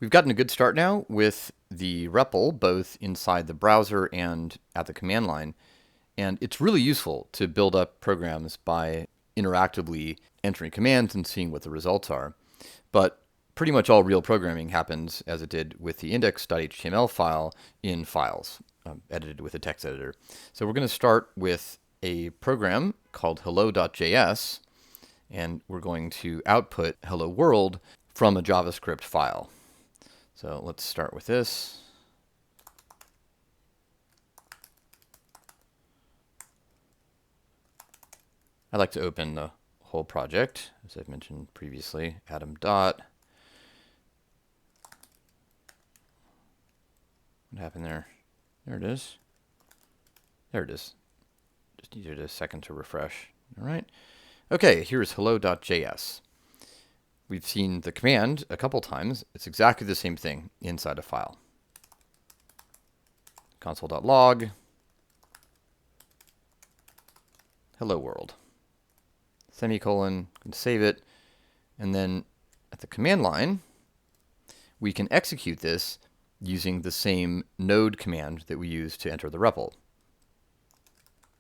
We've gotten a good start now with the REPL, both inside the browser and at the command line. And it's really useful to build up programs by interactively entering commands and seeing what the results are. But pretty much all real programming happens as it did with the index.html file in files, edited with a text editor. So we're going to start with a program called hello.js, and we're going to output hello world from a JavaScript file. So let's start with this. I like to open the whole project, as I've mentioned previously. Atom dot. What happened there? There it is. There it is. Just needed a second to refresh. All right. Okay, here's hello.js. We've seen the command a couple times. It's exactly the same thing inside a file. Console.log. Hello world. Semicolon, can save it, and then at the command line, we can execute this using the same node command that we use to enter the REPL.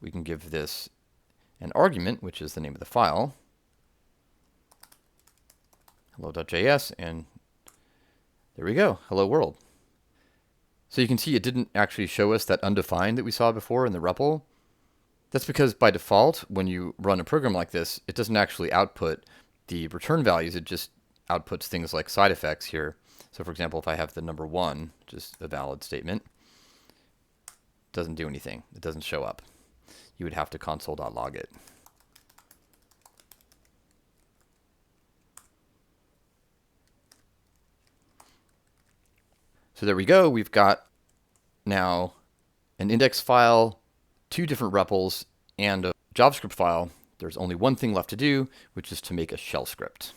We can give this an argument, which is the name of the file, hello.js, and there we go, hello world. So you can see it didn't actually show us that undefined that we saw before in the REPL. That's because by default, when you run a program like this, it doesn't actually output the return values. It just outputs things like side effects here. So for example, if I have the number 1, just a valid statement, it doesn't do anything. It doesn't show up. You would have to console.log it. So there we go. We've got now an index file, 2 different REPLs, and a JavaScript file. There's only one thing left to do, which is to make a shell script.